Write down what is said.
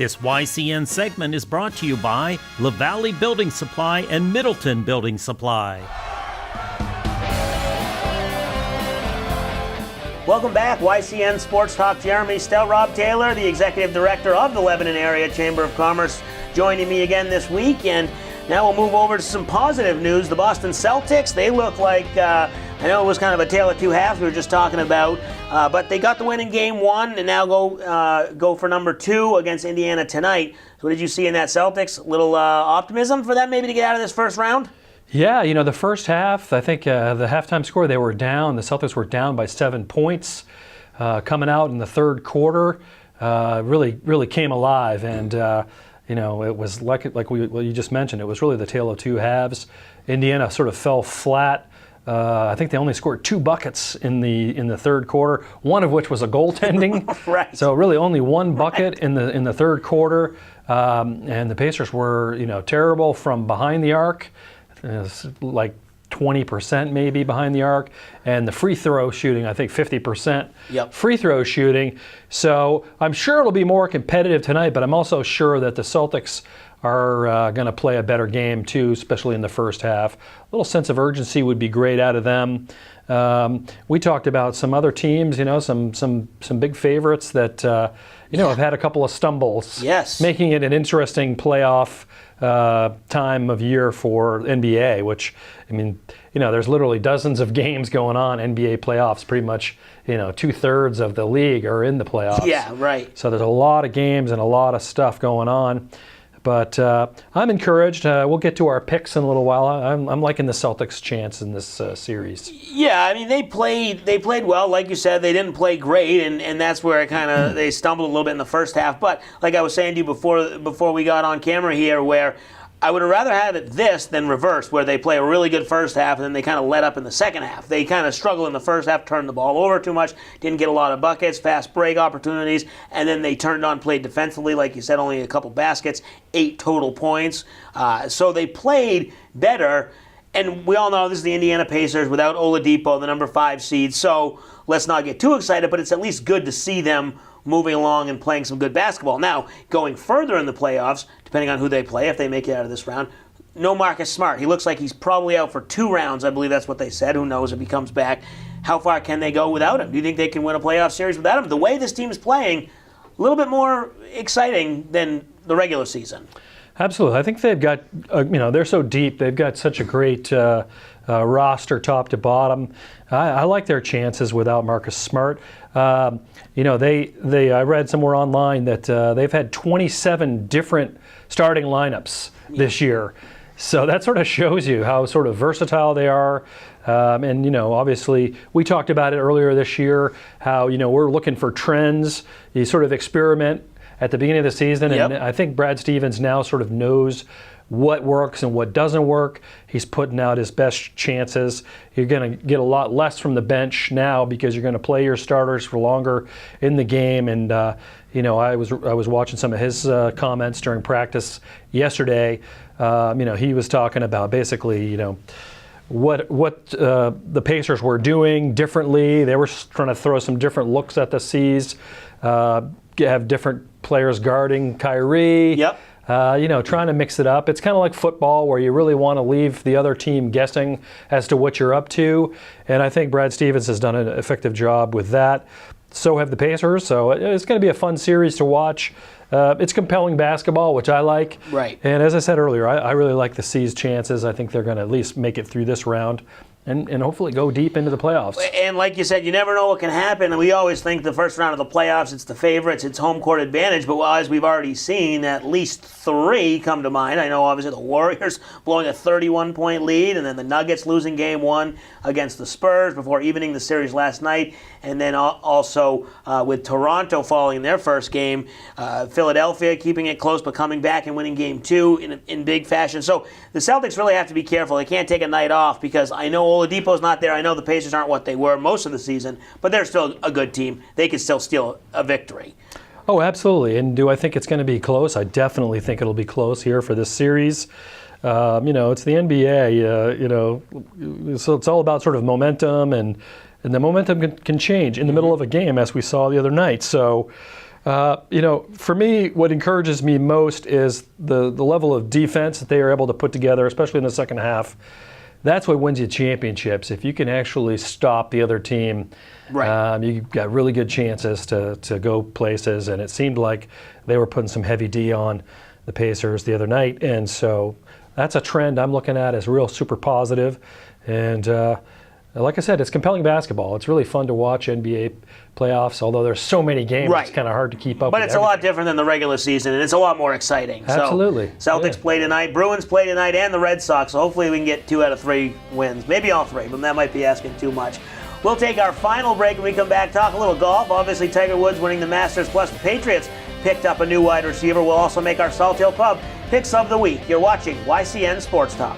This YCN segment is brought to you by LaValle Building Supply and Middleton Building Supply. Welcome back, YCN Sports Talk. Jeremy Stell, Rob Taylor, the Executive Director of the Lebanon Area Chamber of Commerce, joining me again this week. And now we'll move over to some positive news. The Boston Celtics, they look like, I know it was kind of a tale of two halves we were just talking about, but they got the win in Game 1 and now go for number 2 against Indiana tonight. So what did you see in that Celtics? Little optimism for them maybe to get out of this first round? Yeah, you know, the first half, I think the halftime score, they were down. The Celtics were down by 7 points. Coming out in the third quarter, really came alive. And, you know, it was like you just mentioned, it was really the tale of two halves. Indiana sort of fell flat. I think they only scored 2 buckets in the third quarter, one of which was a goaltending. Right. So really only 1 bucket in the third quarter. And the Pacers were, you know, terrible from behind the arc. Like 20% maybe behind the arc, and the free throw shooting, I think 50% free throw shooting. So I'm sure it'll be more competitive tonight, but I'm also sure that the Celtics are going to play a better game too, especially in the first half. A little sense of urgency would be great out of them. We talked about some other teams, you know, some big favorites that have had a couple of stumbles, making it an interesting playoff time of year for NBA, which, I mean, you know, there's literally dozens of games going on, NBA playoffs, pretty much, you know, 2/3 of the league are in the playoffs. Yeah, right. So there's a lot of games and a lot of stuff going on. But I'm encouraged. We'll get to our picks in a little while. I'm liking the Celtics' chance in this series. Yeah, I mean, they played well. Like you said, they didn't play great, and that's where they stumbled a little bit in the first half. But like I was saying to you before we got on camera here, where I would have rather had it this than reversed, where they play a really good first half and then they kind of let up in the second half. They kind of struggled in the first half, turned the ball over too much, didn't get a lot of buckets, fast break opportunities, and then they turned on, played defensively, like you said, only a couple baskets, 8 total points. So they played better, and we all know this is the Indiana Pacers without Oladipo, the number 5 seed, so let's not get too excited, but it's at least good to see them moving along and playing some good basketball. Now, going further in the playoffs, depending on who they play, if they make it out of this round, no Marcus Smart. He looks like he's probably out for 2 rounds. I believe that's what they said. Who knows if he comes back? How far can they go without him? Do you think they can win a playoff series without him? The way this team is playing, a little bit more exciting than the regular season. Absolutely. I think they've got, they're so deep. They've got such a great roster top to bottom. I like their chances without Marcus Smart. I read somewhere online that they've had 27 different starting lineups this year. So that sort of shows you how sort of versatile they are. Obviously, we talked about it earlier this year, how, we're looking for trends. You sort of experiment at the beginning of the season, and I think Brad Stevens now sort of knows what works and what doesn't work. He's putting out his best chances. You're going to get a lot less from the bench now because you're going to play your starters for longer in the game. And I was watching some of his comments during practice yesterday. He was talking about basically, what the Pacers were doing differently. They were trying to throw some different looks at the C's, have different players guarding Kyrie. Trying to mix it up. It's kind of like football where you really want to leave the other team guessing as to what you're up to. And I think Brad Stevens has done an effective job with that. So have the Pacers. So it's going to be a fun series to watch. It's compelling basketball, which I like. Right. And as I said earlier, I really like the C's chances. I think they're going to at least make it through this round and hopefully go deep into the playoffs. And like you said, you never know what can happen. And we always think the first round of the playoffs, it's the favorites, it's home court advantage. But as we've already seen, at least 3 come to mind. I know obviously the Warriors blowing a 31-point lead, and then the Nuggets losing Game 1 against the Spurs before evening the series last night. And then also with Toronto falling in their first game, Philadelphia keeping it close but coming back and winning Game 2 in big fashion. So the Celtics really have to be careful. They can't take a night off because I know Oladipo's not there. I know the Pacers aren't what they were most of the season, but they're still a good team. They can still steal a victory. Oh, absolutely. And do I think it's going to be close? I definitely think it'll be close here for this series. It's the NBA, so it's all about sort of momentum, and the momentum can change in the middle of a game, as we saw the other night. So For me, what encourages me most is the level of defense that they are able to put together, especially in the second half. That's what wins you championships. If you can actually stop the other team, right. You've got really good chances to go places. And it seemed like they were putting some heavy D on the Pacers the other night. And so that's a trend I'm looking at as real super positive. And like I said, it's compelling basketball. It's really fun to watch NBA playoffs, although there's so many games, right. It's kind of hard to keep up but with it's everything. A lot different than the regular season, and it's a lot more exciting. Absolutely. So, Celtics play tonight, Bruins play tonight, and the Red Sox. So hopefully we can get 2 out of 3 wins. Maybe all 3, but that might be asking too much. We'll take our final break when we come back, talk a little golf. Obviously, Tiger Woods winning the Masters, plus the Patriots picked up a new wide receiver. We'll also make our Salt Hill Pub Picks of the Week. You're watching YCN Sports Talk.